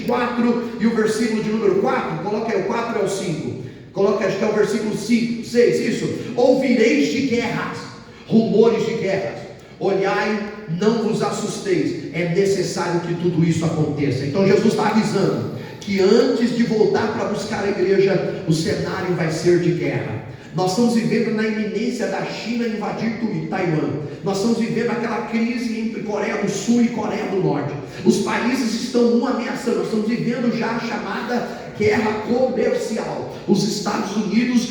4 e o versículo de número 4, coloca aí, o 4 é o 5, coloca, acho que é o versículo 5, 6, isso. Ouvireis de guerras, rumores de guerras, olhai, não vos assusteis, é necessário que tudo isso aconteça. Então Jesus está avisando que antes de voltar para buscar a igreja, o cenário vai ser de guerra. Nós estamos vivendo na iminência da China invadir Taiwan. Nós estamos vivendo aquela crise entre Coreia do Sul e Coreia do Norte. Os países estão um ameaçando. Nós estamos vivendo já a chamada guerra comercial. Os Estados Unidos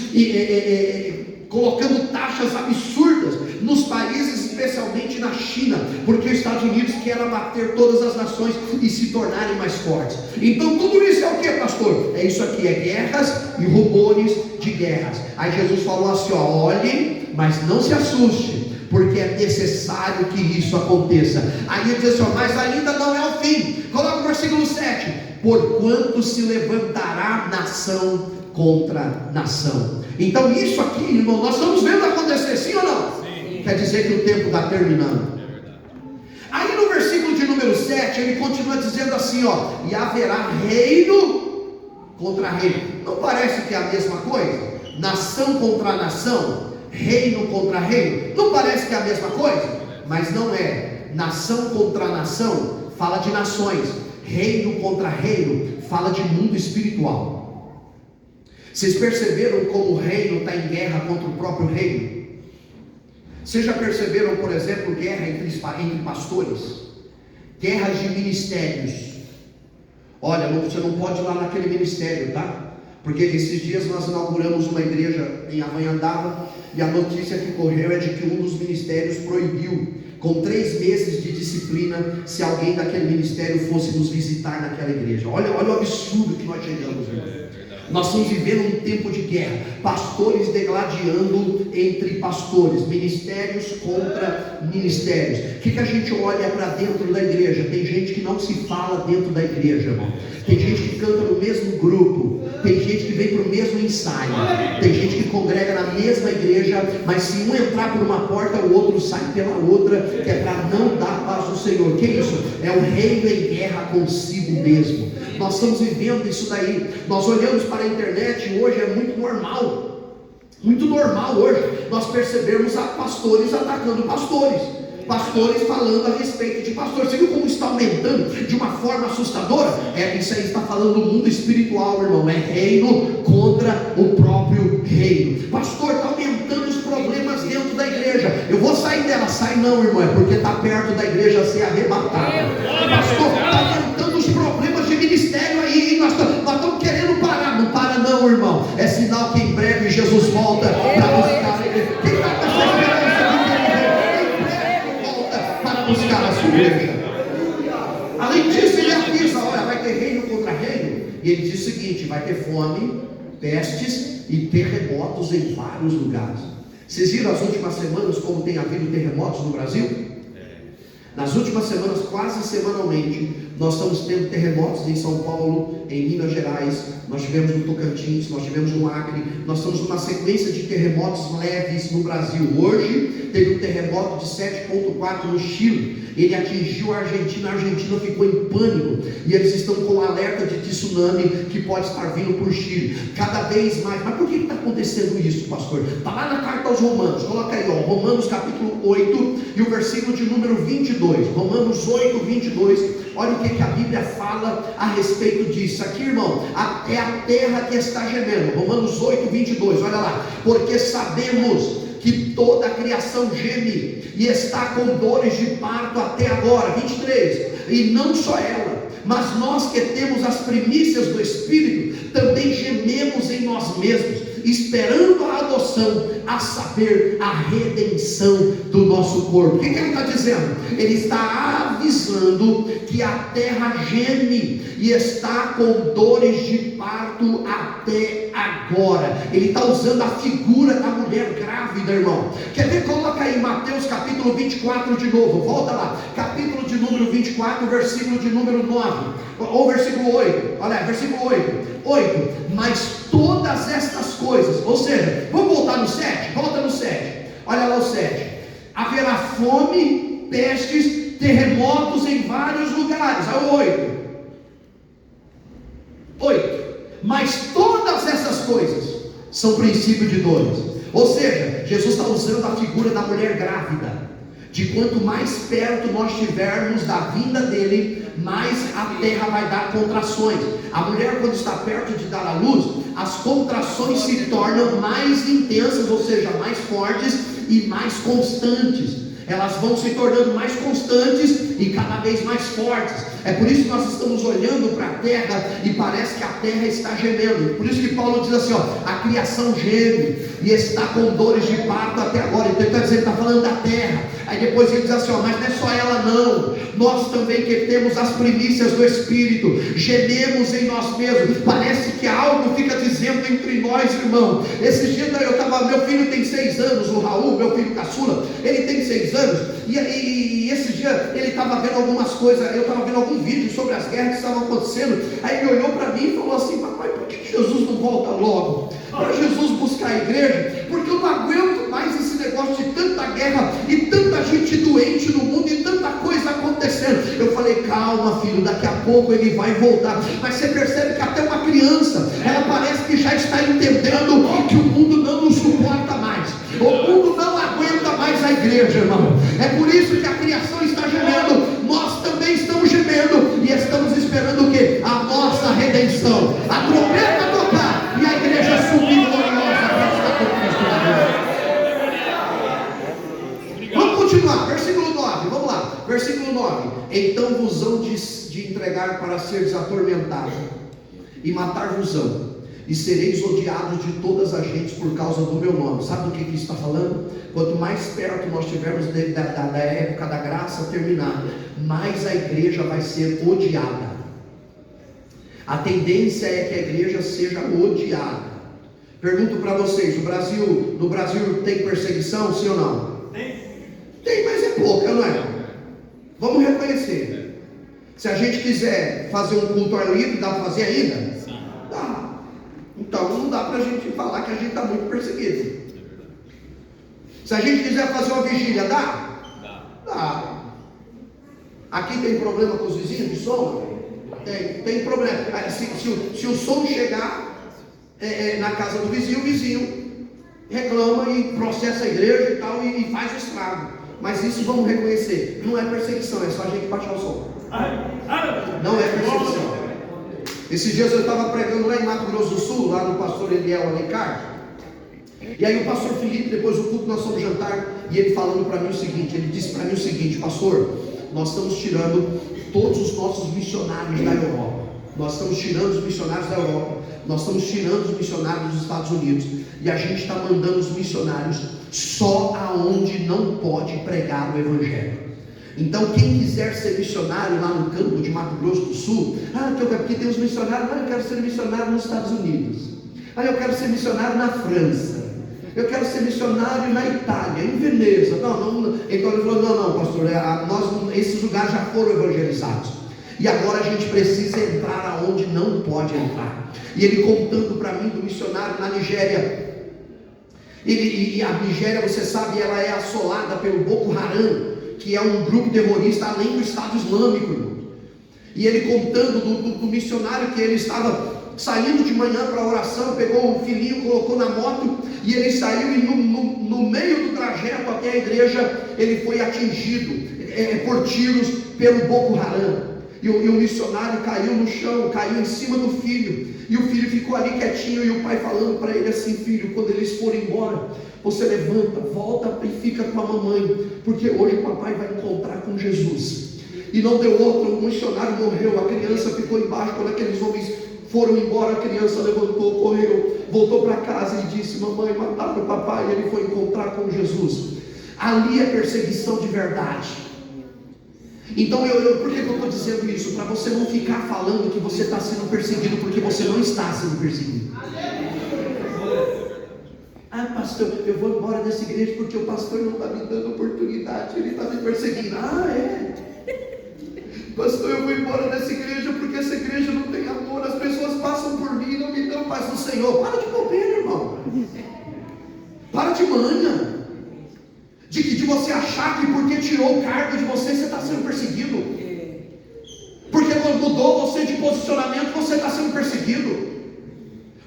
colocando taxas absurdas nos países, especialmente na China, porque os Estados Unidos quer abater todas as nações e se tornarem mais fortes. Então tudo isso é o que, pastor? É isso aqui, é guerras e rumores de guerras. Aí Jesus falou assim, ó, olhe, mas não se assuste, porque é necessário que isso aconteça. Aí ele diz assim, ó, mas ainda não é o fim. Coloca o versículo 7, porquanto se levantará nação contra nação. Então isso aqui, irmão, nós estamos vendo acontecer, sim ou não? Sim. Quer dizer que o tempo está terminando. Aí no versículo de número 7, ele continua dizendo assim, ó, e haverá reino contra reino. Não parece que é a mesma coisa? Nação contra nação, reino contra reino. Não parece que é a mesma coisa? Mas não é. Nação contra nação fala de nações, reino contra reino fala de mundo espiritual. Vocês perceberam como o reino está em guerra contra o próprio reino? Vocês já perceberam, por exemplo, guerra entre pastores? Guerras de ministérios. Olha, você não pode ir lá naquele ministério, tá? Porque esses dias nós inauguramos uma igreja em Avanhandava, e a notícia que correu é de que um dos ministérios proibiu, com 3 meses de disciplina, se alguém daquele ministério fosse nos visitar naquela igreja. Olha o absurdo que nós chegamos, irmão. Nós estamos vivendo um tempo de guerra, pastores degladiando entre pastores, ministérios contra ministérios. O que a gente olha para dentro da igreja? Tem gente que não se fala dentro da igreja, irmão. Tem gente que canta no mesmo grupo, tem gente que vem para o mesmo ensaio, tem gente que congrega na mesma igreja, mas se um entrar por uma porta, o outro sai pela outra, que é para não dar paz ao Senhor. Que isso? É o reino em guerra consigo mesmo. Nós estamos vivendo isso daí. Nós olhamos para a internet e hoje é muito normal hoje nós percebemos pastores atacando pastores falando a respeito de pastores. Você viu como está aumentando de uma forma assustadora? Isso aí está falando do mundo espiritual, irmão. É reino contra o próprio reino. Pastor, está aumentando os problemas dentro da igreja. Eu vou sair dela. Sai não, irmão, é porque está perto da igreja ser arrebatada. Pastor, está aumentando os problemas de ministério aí, e nós estamos querendo parar. Não para não, irmão. É sinal que em breve Jesus volta para buscar a igreja. Quem está com essa esperança de buscar a sua igreja? Além disso, ele avisa, olha, vai ter reino contra reino, e ele diz o seguinte, vai ter fome, pestes e terremotos em vários lugares. Vocês viram as últimas semanas como tem havido terremotos no Brasil? Nas últimas semanas, quase semanalmente, nós estamos tendo terremotos em São Paulo, em Minas Gerais, nós tivemos no Tocantins, nós tivemos no Acre, nós estamos numa sequência de terremotos leves no Brasil. Hoje teve um terremoto de 7,4 no Chile, ele atingiu a Argentina ficou em pânico, e eles estão com alerta de tsunami que pode estar vindo para o Chile, cada vez mais. Mas por que está acontecendo isso, pastor? Está lá na carta aos Romanos, coloca aí, ó, Romanos capítulo 8 e o versículo de número 22, Romanos 8, 22, olha o que a Bíblia fala a respeito disso. Aqui, irmão, é a terra que está gemendo. Romanos 8, 22, olha lá. Porque sabemos que toda a criação geme e está com dores de parto até agora. 23, e não só ela, mas nós que temos as primícias do Espírito, também gememos em nós mesmos, esperando a adoção, a saber, a redenção do nosso corpo. O que ele está dizendo? Ele está avisando que a terra geme e está com dores de parto até agora. Ele está usando a figura da mulher grávida, irmão. Quer ver? Coloca aí Mateus capítulo 24 de novo, volta lá, capítulo de número 24, versículo de número 9, ou versículo 8, olha, versículo 8, mas todas estas coisas, ou seja, vamos voltar no 7, volta no 7, olha lá o 7, haverá fome, pestes, terremotos em vários lugares. Aí o 8, 8. Mas todas essas coisas são princípio de dores. Ou seja, Jesus está usando a figura da mulher grávida. De quanto mais perto nós estivermos da vinda dele, mais a terra vai dar contrações. A mulher, quando está perto de dar à luz, as contrações se tornam mais intensas, ou seja, mais fortes e mais constantes. Elas vão se tornando mais constantes e cada vez mais fortes. É por isso que nós estamos olhando para a terra e parece que a terra está gemendo. Por isso que Paulo diz assim, a criação geme e está com dores de parto até agora. Então ele está dizendo, está falando da terra. Aí depois ele diz assim, mas não é só ela não. Nós também que temos as primícias do Espírito, gememos em nós mesmos. Parece que algo fica dizendo entre nós, irmão. Esses dias meu filho tem 6 anos, o Raul, meu filho caçula, ele tem 6 anos. E esse dia ele estava vendo algumas coisas, eu estava vendo algum vídeo sobre as guerras que estavam acontecendo. Aí ele olhou para mim e falou assim, papai, por que Jesus não volta logo? Para Jesus buscar a igreja, porque eu não aguento mais esse negócio de tanta guerra e tanta gente doente no mundo e tanta coisa acontecendo. Eu falei, calma filho, daqui a pouco ele vai voltar. Mas você percebe que até uma criança, ela parece que já está entendendo que o mundo não nos suporta mais, o mundo não aguenta mais a igreja, irmão. É por isso que a criação está gemendo, nós também estamos gemendo e estamos esperando o quê? A nossa redenção, a trombeta tocar e a igreja subir gloriosa. Vamos continuar, versículo 9, vamos lá, versículo 9. Então vos hão de entregar para seres atormentados e matar-vos-ão, e sereis odiados de todas as gentes por causa do meu nome. Sabe do que isso está falando? Quanto mais perto nós estivermos da época da graça terminar, mais a igreja vai ser odiada. A tendência é que a igreja seja odiada. Pergunto para vocês, no Brasil tem perseguição, sim ou não? Tem, mas é pouca, não é? Vamos reconhecer. Se a gente quiser fazer um culto ao ar livre, dá para fazer ainda? Sim. Dá. Então não dá para a gente falar que a gente está muito perseguido. Se a gente quiser fazer uma vigília, dá? Dá. Aqui tem problema com os vizinhos de som? Tem problema. Se o som chegar na casa do vizinho, o vizinho reclama e processa a igreja e tal, e faz o estrago. Mas isso vamos reconhecer, não é perseguição, é só a gente baixar o som. Não é perseguição. Esses dias eu estava pregando lá em Mato Grosso do Sul, lá no pastor Eliel Alencar. E aí o pastor Felipe, depois do culto, nós fomos jantar, e ele falando para mim o seguinte, ele disse para mim o seguinte, pastor, nós estamos tirando todos os nossos missionários da Europa. Nós estamos tirando os missionários da Europa, nós estamos tirando os missionários dos Estados Unidos, e a gente está mandando os missionários só aonde não pode pregar o Evangelho. Então quem quiser ser missionário lá no campo de Mato Grosso do Sul, porque tem os missionários, eu quero ser missionário nos Estados Unidos, eu quero ser missionário na França, eu quero ser missionário na Itália, em Veneza. Não. Então ele falou, não, pastor, esses lugares já foram evangelizados, e agora a gente precisa entrar aonde não pode entrar. E ele contando para mim do missionário na Nigéria. E a Nigéria, você sabe, ela é assolada pelo Boko Haram, que é um grupo terrorista além do Estado Islâmico. E ele contando do missionário que ele estava saindo de manhã para a oração, pegou o filhinho, colocou na moto, e ele saiu, e no meio do trajeto até a igreja, ele foi atingido por tiros pelo Boko Haram. E o missionário caiu no chão, caiu em cima do filho, e o filho ficou ali quietinho, e o pai falando para ele assim, filho, quando eles forem embora, você levanta, volta e fica com a mamãe, porque hoje o papai vai encontrar com Jesus. E não deu outro, o missionário morreu, a criança ficou embaixo. Quando aqueles homens foram embora, a criança levantou, correu, voltou para casa e disse, mamãe, mataram o papai, e ele foi encontrar com Jesus. Ali é perseguição de verdade. Então, por que eu estou dizendo isso? Para você não ficar falando que você está sendo perseguido, porque você não está sendo perseguido. Pastor, eu vou embora dessa igreja porque o pastor não está me dando oportunidade, ele está me perseguindo. Pastor, eu vou embora dessa igreja porque essa igreja não tem amor, as pessoas passam por mim e não me dão paz do Senhor. Para de bobeira, irmão. Para de manha. De você achar que porque tirou o cargo de você está sendo perseguido. Porque quando mudou você de posicionamento, você está sendo perseguido. perseguido,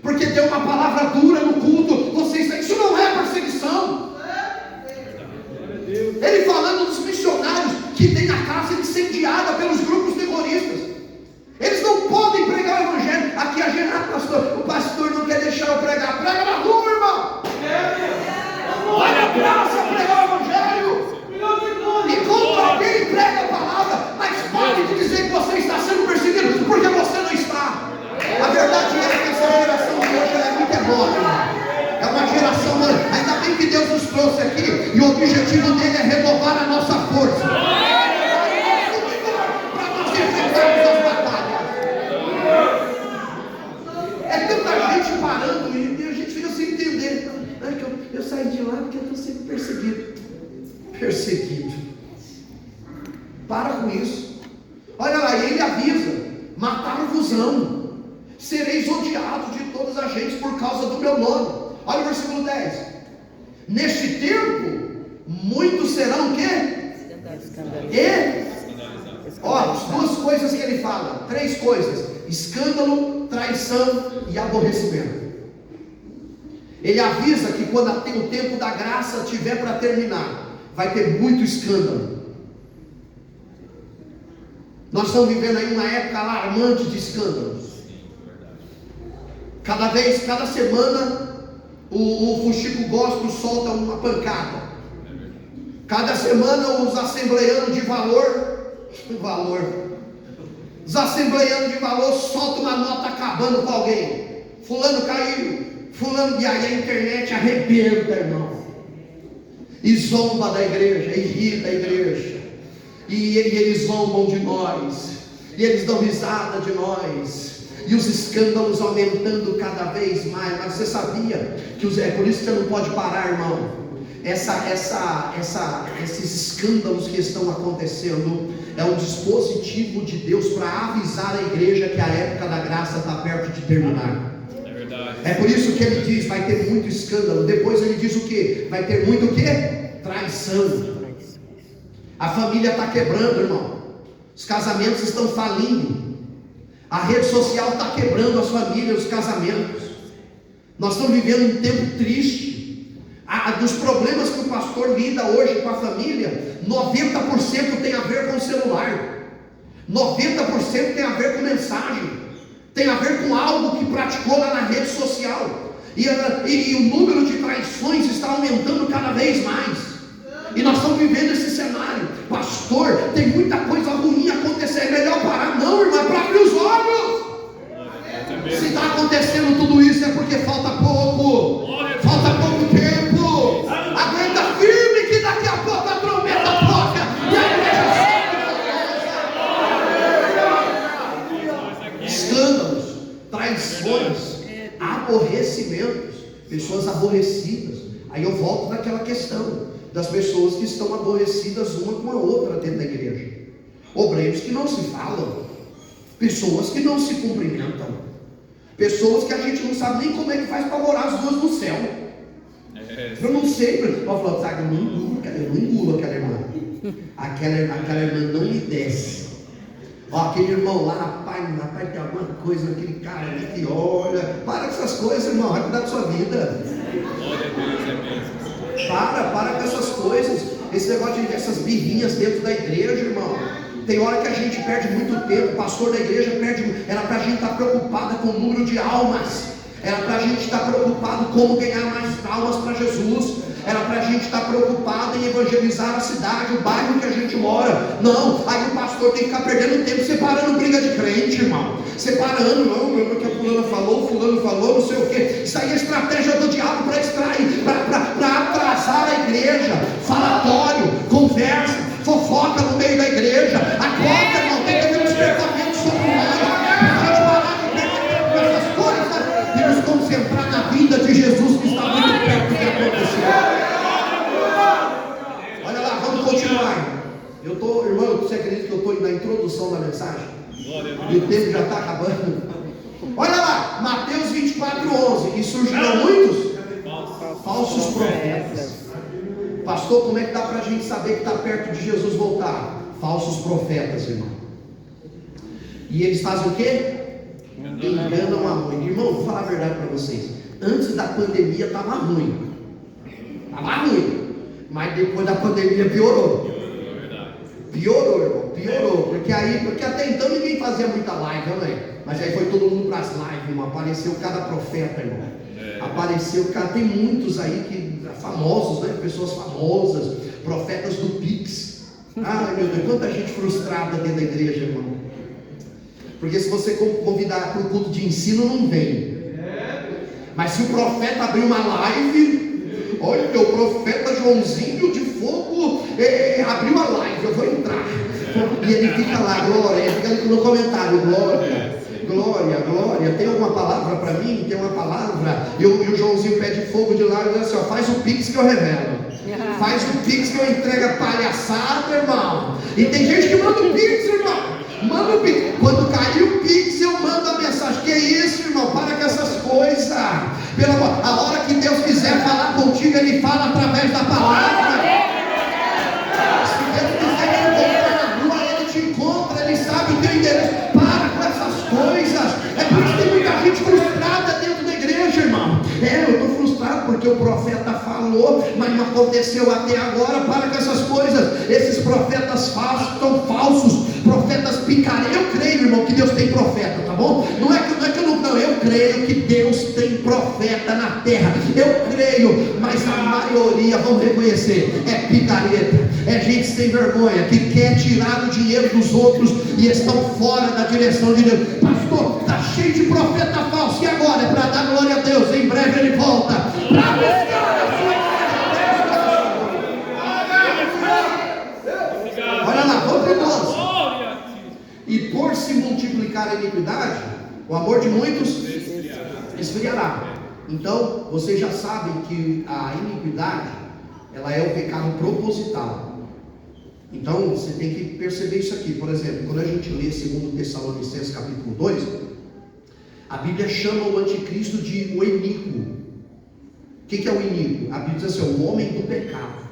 porque deu uma palavra dura no culto. Isso não é perseguição. Ele falando dos missionários que tem a casa incendiada pelos grupos terroristas. Eles não podem pregar o evangelho. Aqui a gente, pastor, o pastor não quer deixar eu pregar. Prega na rua, irmão. Olha a graça, pregar o evangelho. Encontra alguém, prega a palavra, mas pare de dizer que você está sendo perseguido, porque você não está. A verdade é que essa geração de hoje é muito enorme. É uma geração, ainda bem que Deus nos trouxe aqui, e o objetivo dele é renovar a nossa força, para nós enfrentarmos as batalhas. É tanta gente parando, e a gente fica sem entender. Eu saí de lá porque eu estou sendo perseguido. Para com isso. Olha lá, e ele avisa: mataram-vos-ão, sereis odiados de todas as gentes por causa do meu nome. Olha o versículo 10. Neste tempo, muitos serão o quê? Ó, duas coisas que ele fala, três coisas: escândalo, traição e aborrecimento. Ele avisa que quando o tempo da graça tiver para terminar, vai ter muito escândalo. Nós estamos vivendo aí uma época alarmante de escândalos. Cada semana o Fuxico Gospel solta uma pancada. Cada semana os assembleianos de valor, os assembleianos de valor soltam uma nota acabando com alguém. Fulano caiu, fulano, e aí a internet arrebenta, irmão, e zomba da igreja, irrita a igreja, e eles zombam de nós, e eles dão risada de nós, e os escândalos aumentando cada vez mais. Mas você sabia que é por isso que você não pode parar, irmão. Esses escândalos que estão acontecendo é um dispositivo de Deus para avisar a igreja que a época da graça está perto de terminar. É verdade. É por isso que ele diz: vai ter muito escândalo. Depois ele diz o que? Vai ter muito o que? Traição. A família está quebrando, irmão. Os casamentos estão falindo. A rede social está quebrando as famílias, os casamentos. Nós estamos vivendo um tempo triste. Dos problemas que o pastor lida hoje com a família, 90% tem a ver com o celular, 90% tem a ver com mensagem, tem a ver com algo que praticou lá na rede social. E o número de traições está aumentando cada vez mais. E nós estamos vivendo esse cenário. Pastor, tem muita coisa ruim acontecendo. É melhor parar? Não, irmão, é para abrir os olhos. Se está acontecendo tudo isso é porque falta pouco. Falta pouco tempo. Aguenta firme que daqui a pouco a trombeta toca e a igreja. Escândalos, traições, aborrecimentos, pessoas aborrecidas. Aí eu volto naquela questão das pessoas que estão aborrecidas uma com a outra dentro da igreja. Obreiros que não se falam, pessoas que não se cumprimentam, pessoas que a gente não sabe nem como é que faz para morar as duas no céu. Eu não sei, eu falo, sabe, eu não engulo aquela irmã. Aquela irmã não me desce. Ó, aquele irmão lá, rapaz, tem alguma coisa naquele cara ali que olha. Para com essas coisas, irmão, vai cuidar da sua vida. Glória a Deus, é mesmo. Para com essas coisas, esse negócio de essas birrinhas dentro da igreja, irmão. Tem hora que a gente perde muito tempo. O pastor da igreja era para a gente estar preocupado com o número de almas, era para a gente estar preocupado como ganhar mais almas para Jesus, era para a gente estar preocupado em evangelizar a cidade, o bairro que a gente mora. Não, aí o pastor tem que ficar perdendo tempo separando briga de crente, irmão, separando, não, porque fulano falou, não sei o que. Isso aí é estratégia do diabo para distrair, para atrasar a igreja. Falatório, conversa, fofoca no meio da igreja. Acorda, irmão, tem que haver um despertamento sobre nós, para a gente parar de perder com essas coisas e nos concentrar na vida de Jesus que está muito perto de acontecer. Olha lá, vamos continuar. Irmão, você acredita que eu estou na introdução da mensagem? E o tempo já está acabando. Olha lá, Mateus 24:11. E surgirão muitos falsos profetas. Pastor, como é que dá para a gente saber que está perto de Jesus voltar? Falsos profetas, irmão. E eles fazem o quê? Enganam a verdade para vocês. Antes da pandemia estava ruim. Estava ruim. Mas depois da pandemia piorou. Piorou, irmão, piorou. Porque até então ninguém fazia muita live, né? Mas aí foi todo mundo para as lives, irmão. Apareceu cada profeta, irmão. Apareceu, cara, tem muitos aí que famosos, né? Pessoas famosas, profetas do Pix. Ai meu Deus, quanta gente frustrada dentro da igreja, irmão. Porque se você convidar para o culto de ensino, não vem. Mas se o profeta abrir uma live, olha, o profeta Joãozinho de Fogo abriu a live, eu vou entrar. E ele fica lá, glória, ele fica ali no comentário, glória. Glória, tem alguma palavra para mim? Tem uma palavra. E o Joãozinho pede fogo de lá e diz assim: ó, faz o pix que eu revelo. Faz o pix que eu entrego a palhaçada, irmão. E tem gente que manda o pix, irmão. Manda o pix. Quando cair o pix, eu mando a mensagem. Que isso, irmão? Para com essas coisas. A hora que Deus quiser falar contigo, Ele fala através da palavra. Se Deus quiser te encontrar na rua, Ele te encontra. Ele sabe o teu endereço. Coisas, é por isso que tem muita gente frustrada dentro da igreja, irmão. Eu estou frustrado porque o profeta falou, mas não aconteceu até agora. Para com essas coisas. Esses profetas falsos são falsos, profetas picaretas. Eu creio, irmão, que Deus tem profeta, tá bom? Não é que eu não, eu creio que Deus tem profeta na terra. Eu creio, mas a maioria, vamos reconhecer, é picareta, é gente sem vergonha, que quer tirar o dinheiro dos outros e estão fora da direção de Deus. Pastor, está cheio de profeta falso, e agora? É para dar glória a Deus. Em breve ele volta para buscar a sua igreja. Olha lá, vamos para nós. E por se multiplicar a iniquidade, o amor de muitos esfriará. Então, vocês já sabem que a iniquidade, ela é o pecado proposital. Então, você tem que perceber isso aqui. Por exemplo, quando a gente lê 2 Tessalonicenses capítulo 2, a Bíblia chama o anticristo de o iníquo. O que é o iníquo? A Bíblia diz assim: o homem do pecado.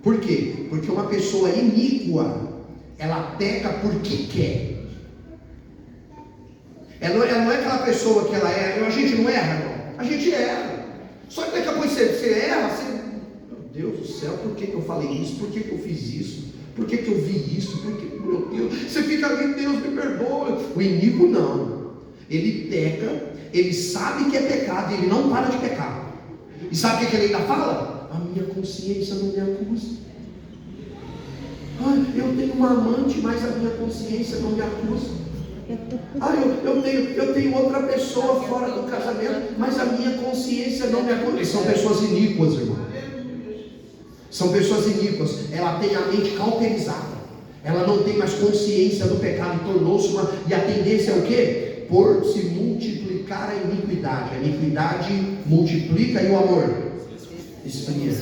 Por quê? Porque uma pessoa iníqua, ela peca porque quer. Ela não é aquela pessoa que ela é. A gente não erra, não. A gente erra. Só que daqui a pouco você erra, meu Deus do céu, por que eu falei isso? Por que eu fiz isso? Por que eu vi isso? Por que, meu Deus, você fica ali, Deus me perdoa. O iníquo não. Ele peca, ele sabe que é pecado e ele não para de pecar. E sabe o que ele ainda fala? A minha consciência não me acusa. Eu tenho uma amante, mas a minha consciência não me acusa. Eu tenho outra pessoa fora do casamento, mas a minha consciência não me acusa. São pessoas iníquas, irmão. São pessoas iníquas. Ela tem a mente cauterizada. Ela não tem mais consciência do pecado. Tornou-se uma. E a tendência é o quê? Por se multiplicar a iniquidade. A iniquidade multiplica e o amor esfria.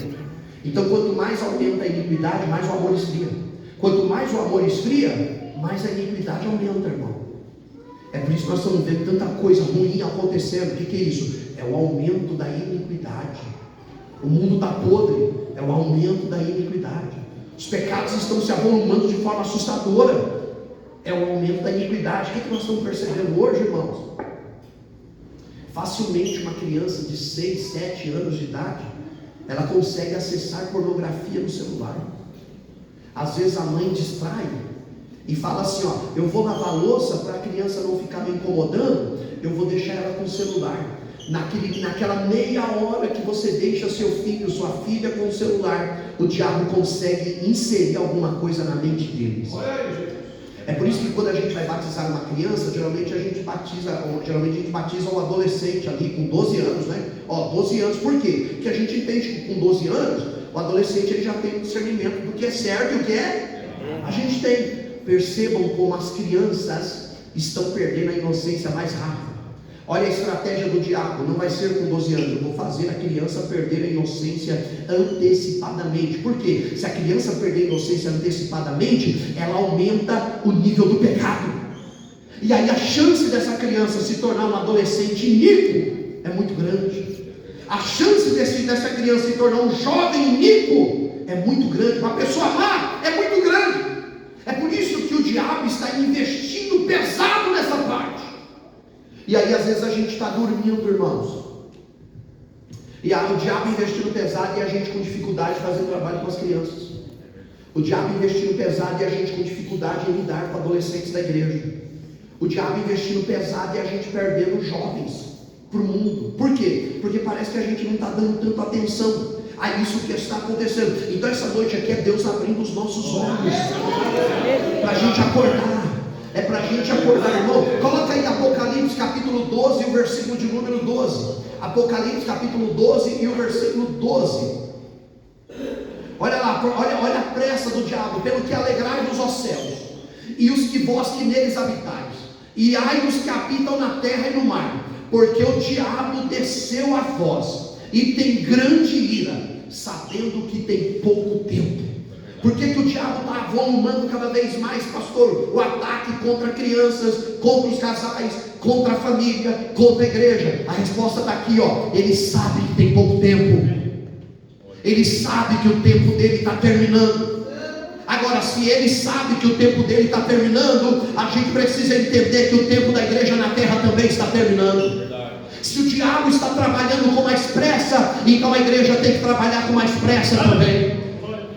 Então, quanto mais aumenta a iniquidade, mais o amor esfria. Quanto mais o amor esfria, mais a iniquidade aumenta, irmão. É por isso que nós estamos vendo tanta coisa ruim acontecendo. O que é isso? É o aumento da iniquidade. O mundo está podre. É o aumento da iniquidade. Os pecados estão se avolumando de forma assustadora. É o aumento da iniquidade. O que nós estamos percebendo hoje, irmãos? Facilmente uma criança de 6, 7 anos de idade, ela consegue acessar pornografia no celular. Às vezes a mãe distrai e fala assim: ó, eu vou lavar a louça para a criança não ficar me incomodando, eu vou deixar ela com o celular. Naquela meia hora que você deixa seu filho, sua filha com o celular, o diabo consegue inserir alguma coisa na mente deles. É por isso que quando a gente vai batizar uma criança, geralmente a gente batiza um adolescente ali com 12 anos, né? 12 anos, por quê? Porque a gente entende que com 12 anos, o adolescente ele já tem um discernimento do que é certo e o que é. A gente tem. Percebam como as crianças estão perdendo a inocência mais rápido. Olha a estratégia do diabo. Não vai ser com 12 anos. Eu vou fazer a criança perder a inocência antecipadamente. Por quê? Se a criança perder a inocência antecipadamente, ela aumenta o nível do pecado. E aí a chance dessa criança se tornar um adolescente iníquo é muito grande. A chance dessa criança se tornar um jovem iníquo é muito grande. Uma pessoa má é muito grande. É por isso que o diabo está investindo pesado nessa parte. E aí às vezes a gente está dormindo, irmãos. E aí o diabo investindo pesado e a gente com dificuldade de fazer trabalho com as crianças. O diabo investindo pesado e a gente com dificuldade em lidar com adolescentes da igreja. O diabo investindo pesado e a gente perdendo jovens para o mundo. Por quê? Porque parece que a gente não está dando tanta atenção a isso que está acontecendo. Então essa noite aqui é Deus abrindo os nossos olhos para a gente acordar. É para a gente acordar, irmão. Coloca aí Apocalipse capítulo 12 e o versículo de número 12. Apocalipse capítulo 12 e o versículo 12. Olha lá, olha a pressa do diabo. Pelo que alegrai-vos os céus, e os que vós que neles habitais, e ai dos que habitam na terra e no mar, porque o diabo desceu a vós, e tem grande ira, sabendo que tem pouco tempo. Por que o diabo está volumando cada vez mais, pastor, o ataque contra crianças, contra os casais, contra a família, contra a igreja? A resposta está aqui, ó. Ele sabe que tem pouco tempo. Ele sabe que o tempo dele está terminando. Agora, se ele sabe que o tempo dele está terminando, a gente precisa entender que o tempo da igreja na terra também está terminando. Se o diabo está trabalhando com mais pressa, então a igreja tem que trabalhar com mais pressa também.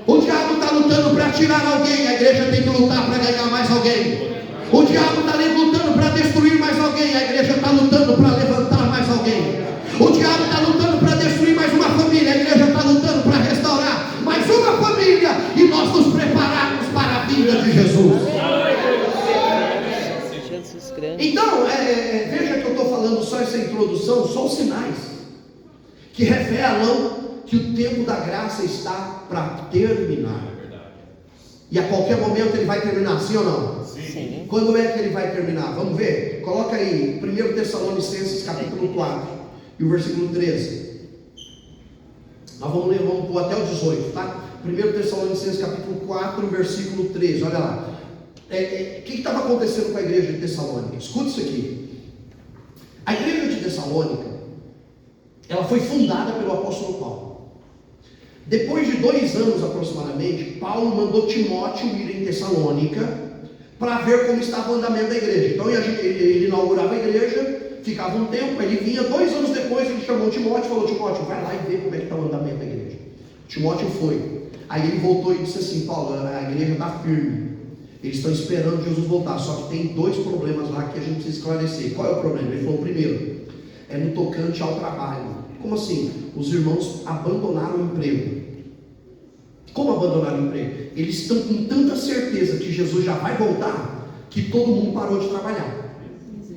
O diabo está lutando para tirar alguém, a igreja tem que lutar para ganhar mais alguém. O diabo está lutando para destruir mais alguém, a igreja está lutando para levantar mais alguém. O diabo está lutando para destruir mais uma família, a igreja está lutando para restaurar mais uma família, e nós nos prepararmos para a vinda de Jesus. Então, veja que eu estou falando só essa introdução, só os sinais que revelam que o tempo da graça está para terminar. E a qualquer momento ele vai terminar, sim ou não? Sim. Quando é que ele vai terminar? Vamos ver? Coloca aí 1 Tessalonicenses capítulo 4 e o versículo 13. Nós vamos ler, vamos pôr até o 18, tá? 1 Tessalonicenses capítulo 4, versículo 13, olha lá. O que estava acontecendo com a igreja de Tessalônica? Escuta isso aqui. A igreja de Tessalônica, ela foi fundada pelo apóstolo Paulo. Depois de 2 anos aproximadamente, Paulo mandou Timóteo ir em Tessalônica para ver como estava o andamento da igreja. Então ele inaugurava a igreja, ficava um tempo, ele vinha, 2 anos depois ele chamou Timóteo e falou: Timóteo, vai lá e vê como é que está o andamento da igreja. Timóteo foi. Aí ele voltou e disse assim: Paulo, a igreja está firme, eles estão esperando Jesus voltar, só que tem 2 problemas lá que a gente precisa esclarecer. Qual é o problema? Ele falou: primeiro, é no tocante ao trabalho. Como assim? Os irmãos abandonaram o emprego. Como abandonaram o emprego? Eles estão com tanta certeza que Jesus já vai voltar, que todo mundo parou de trabalhar.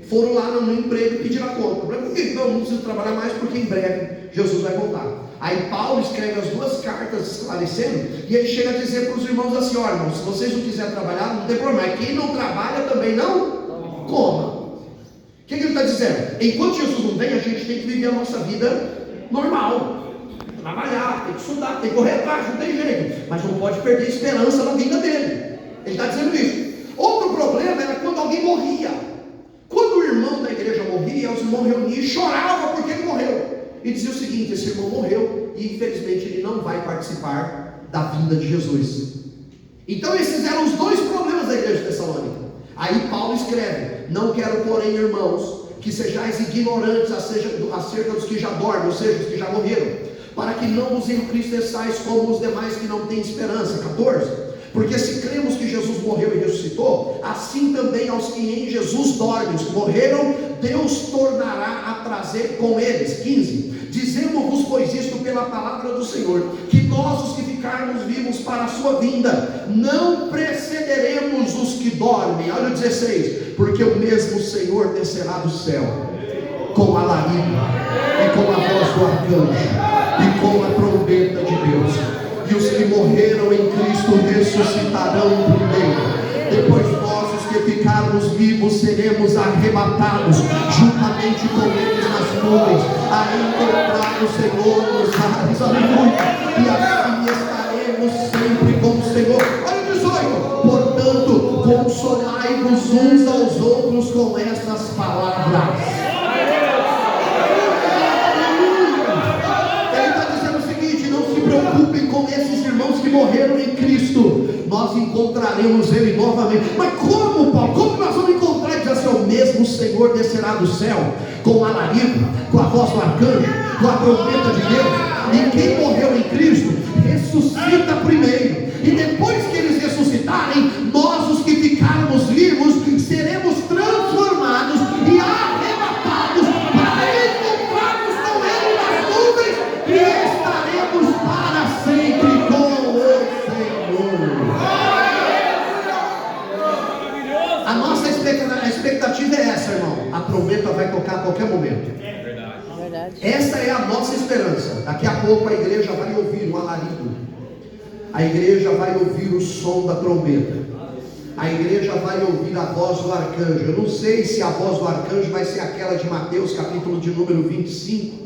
Foram lá no emprego e pediram a conta. Por que não precisa trabalhar mais? Porque em breve Jesus vai voltar. Aí Paulo escreve as 2 cartas esclarecendo, e ele chega a dizer para os irmãos assim: olha, irmãos, se vocês não quiserem trabalhar, não tem problema, mas quem não trabalha também não coma. O que ele está dizendo? Enquanto Jesus não vem, a gente tem que viver a nossa vida normal. Trabalhar, tem que estudar, tem que correr atrás, não tem jeito, mas não pode perder esperança na vida dele. Ele está dizendo isso. Outro problema era quando alguém morria. Quando o irmão da igreja morria, os irmãos reuniam e choravam porque ele morreu, e dizia o seguinte: esse irmão morreu e infelizmente ele não vai participar da vinda de Jesus. Então esses eram os 2 problemas da igreja de Tessalônica. Aí Paulo escreve: não quero, porém, irmãos, que sejais ignorantes acerca dos que já dormem, ou seja, dos que já morreram, para que não vos entristeçais como os demais que não têm esperança. 14. Porque se cremos que Jesus morreu e ressuscitou, assim também aos que em Jesus dormem, os que morreram, Deus tornará a trazer com eles. 15. Dizemos-vos, pois, isto pela palavra do Senhor, que nós, os que ficarmos vivos para a sua vinda, não precederemos os que dormem. Olha o 16. Porque o mesmo Senhor descerá do céu com alarido, e com a voz do arcanjo, e com a trombeta de Deus, e os que morreram em Cristo ressuscitarão primeiro. Depois nós, os que ficarmos vivos, seremos arrebatados juntamente com eles nas nuvens, a encontrar o Senhor nos ares. Aleluia. E assim estaremos sempre com o Senhor. Olha o 18. Portanto, consolai-vos uns aos outros com estas palavras. Preocupem com esses irmãos que morreram em Cristo, nós encontraremos Ele novamente. Mas como, Paulo? Como nós vamos encontrar? Diz assim: o mesmo Senhor descerá do céu, com o alarido, com a voz do arcanjo, com a trombeta de Deus, e quem morreu em Cristo, ressuscita primeiro, e depois que eles ressuscitarem, nós os que ficarmos vivos, seremos transformados e arrebatados, para encontrarmos com Ele nas nuvens, e estaremos para sempre com o Senhor. A nossa expectativa é essa, irmão. A trombeta vai tocar a qualquer momento. Verdade. Essa é a nossa esperança. Daqui a pouco a igreja vai ouvir o alarido, a igreja vai ouvir o som da trombeta, a igreja vai ouvir a voz do arcanjo. Eu não sei se a voz do arcanjo vai ser aquela de Mateus, capítulo de número 25,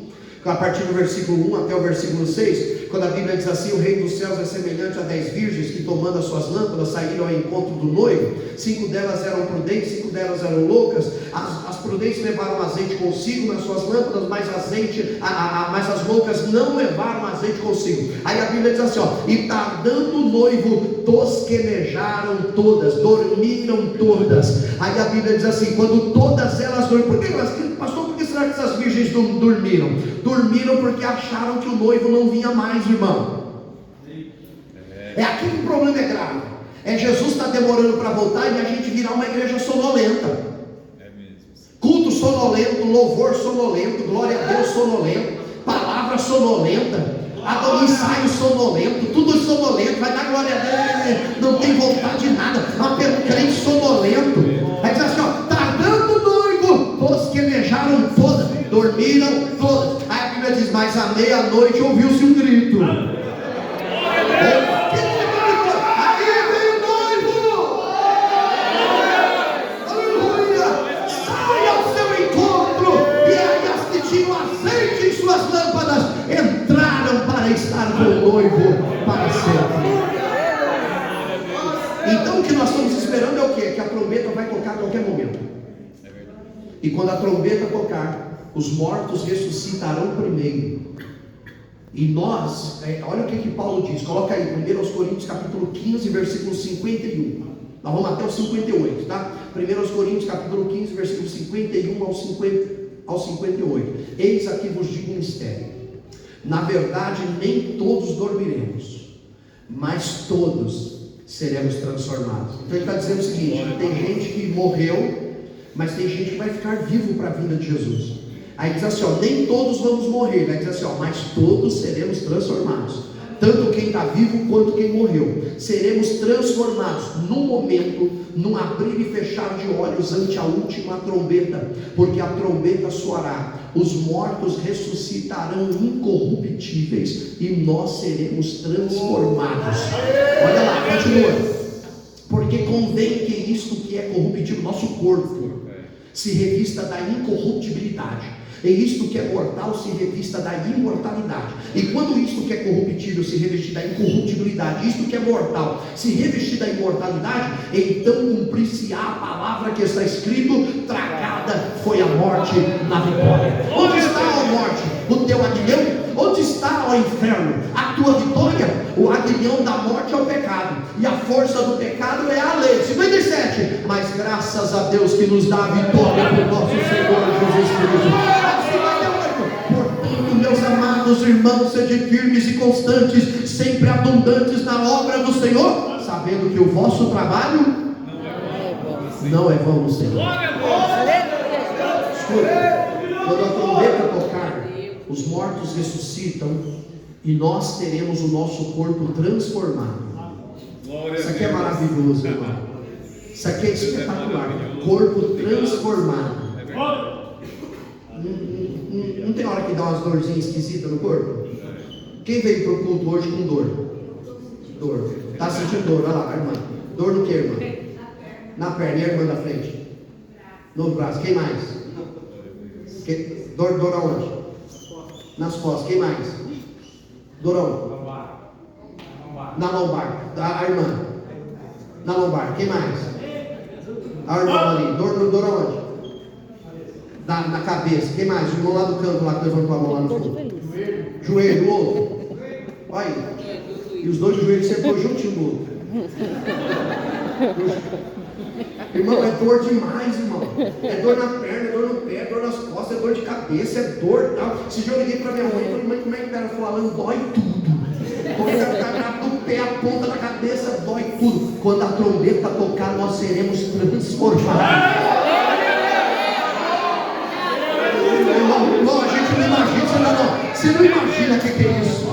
a partir do versículo 1 até o versículo 6, quando a Bíblia diz assim: o reino dos céus é semelhante a 10 virgens que, tomando as suas lâmpadas, saíram ao encontro do noivo. 5 delas eram prudentes, 5 delas eram loucas. As prudentes levaram azeite consigo nas suas lâmpadas, mas as loucas não levaram azeite consigo. Aí a Bíblia diz assim, e tardando o noivo, tosquenejaram todas, dormiram todas. Aí a Bíblia diz assim: quando todas elas dormiram, pastor, por que será que essas virgens dormiram? Dormiram porque acharam que o noivo não vinha mais, irmão. É aqui que o problema é grave. Jesus está demorando para voltar e a gente virar uma igreja sonolenta. Culto sonolento, louvor sonolento, glória a Deus sonolento, palavra sonolenta, ensaio sonolento, tudo sonolento, vai dar glória a Deus, não tem vontade de nada, crente sonolento. Aí diz assim, tardando o noivo, tosquenejaram todas, dormiram todas. Aí a Bíblia diz, mas à meia-noite ouviu-se um grito. Estar com o noivo para sempre. Então o que nós estamos esperando é o quê? Que a trombeta vai tocar a qualquer momento. E quando a trombeta tocar, os mortos ressuscitarão primeiro. E nós, olha o que Paulo diz, coloca aí, 1 Coríntios capítulo 15, versículo 51. Nós vamos até o 58, tá? 1 Coríntios capítulo 15, versículo 51 ao 58. Eis aqui vos digo um mistério. Na verdade, nem todos dormiremos, mas todos seremos transformados. Então ele está dizendo o seguinte: tem gente que morreu, mas tem gente que vai ficar vivo para a vinda de Jesus. Aí diz assim, nem todos vamos morrer. Aí diz assim, mas todos seremos transformados. Tanto quem está vivo quanto quem morreu. Seremos transformados num momento, num abrir e fechar de olhos ante a última trombeta. Porque a trombeta soará, os mortos ressuscitarão incorruptíveis e nós seremos transformados. Olha lá, continua. Porque convém que isto que é corruptível, nosso corpo, se revista da incorruptibilidade, e isto que é mortal se revista da imortalidade. E quando isto que é corruptível se revestir da incorruptibilidade, isto que é mortal se revestir da imortalidade, então cumprir-se-á a palavra que está escrito: tragada foi a morte na vitória. Onde está a morte? O teu aguilhão? Onde está, ó inferno, a tua vitória? O aguilhão da morte é o pecado, e a força do pecado é a lei. 57. Mas graças a Deus que nos dá a vitória por nosso Senhor Jesus Cristo. Portanto, meus amados irmãos, sede firmes e constantes, sempre abundantes na obra do Senhor, sabendo que o vosso trabalho não é vão no Senhor. Escuta, quando a trombeta tocar, os mortos ressuscitam e nós teremos o nosso corpo transformado. Isso aqui é maravilhoso, irmão. Isso aqui é espetacular. Corpo transformado. Não tem hora que dá umas dorzinhas esquisitas no corpo? Quem veio para o culto hoje com dor? Dor. Está sentindo dor? Olha lá, irmã. Dor no que, irmã? Na perna. E a irmã da frente? No braço. Quem mais? Dor aonde? Nas costas. Quem mais? Dor aonde? Na lombar. A irmã? Na lombar. Quem mais? A irmã ali. Dor aonde? Na cabeça. Quem mais? O irmão lá do canto, lá que levantou a mão lá no fundo. Joelho, outro. Olha aí. E os dois joelhos sempre juntinho do outro. Irmão, é dor demais, irmão. É dor na perna, é dor no pé, é dor nas costas, é dor de cabeça, é dor tal. Esse dia eu liguei para minha mãe e falei, mãe, como é que tá? Ela falou, Alan, dói tudo. Começa a ficar do pé, a ponta da cabeça, dói tudo. Quando a trombeta tocar, nós seremos transformados. Não, a gente não imagina, você não imagina o que é isso.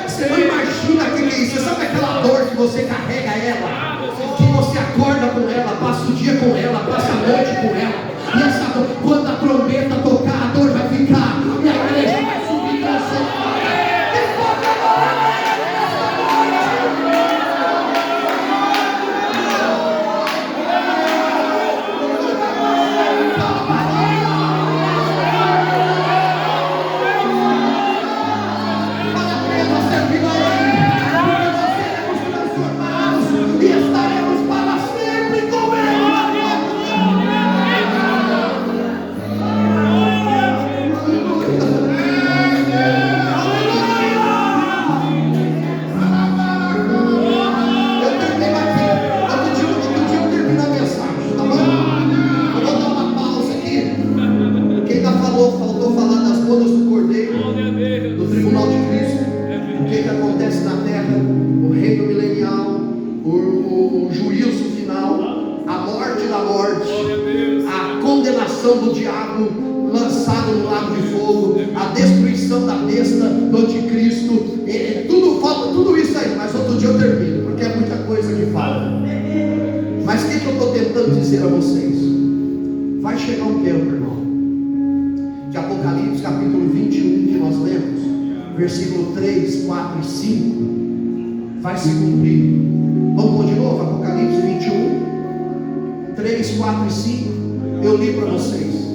Você não imagina o que é isso. Você sabe aquela dor que você carrega ela? Que você acorda com ela, passa o dia com ela, passa a noite com ela. E essa dor, quando a trombeta tocar, a dor vai ficar. E a igreja vai subir transformada. Faltou falar das bodas do Cordeiro, do tribunal de Cristo, o que acontece na terra, o reino milenial, o juízo final, a morte da morte, a condenação do diabo lançado no lago de fogo, a destruição da besta do anticristo, tudo falta, tudo isso aí, mas outro dia eu termino, porque é muita coisa que fala. Mas o que eu estou tentando dizer a vocês? Vai chegar um tempo, irmão, de Apocalipse capítulo 21 que nós lemos, versículo 3, 4 e 5 vai se cumprir. Vamos pôr de novo? Apocalipse 21 3, 4 e 5. Eu li para vocês.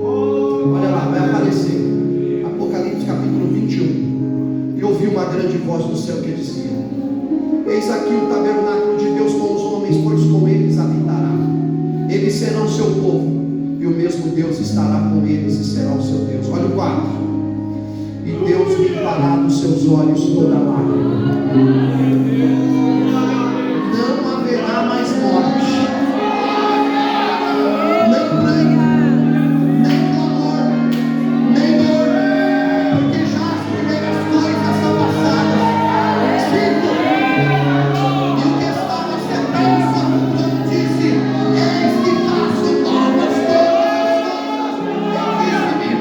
Olha lá, vai aparecer Apocalipse capítulo 21. E ouvi uma grande voz do céu que dizia: eis aqui o tabernáculo de Deus com os homens, pois com eles habitará. Eles serão seu povo, e o mesmo Deus estará com eles e será o seu Deus. Olha o 4. E Deus limpará dos seus olhos toda lágrima. Não haverá mais morte, nem pranto, nem clamor, nem dor, porque já as primeiras coisas são passadas. 5. E o que estava sentado sobre o trono disse: eis que faço novas todas as coisas. E disse-me: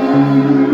Aleluia.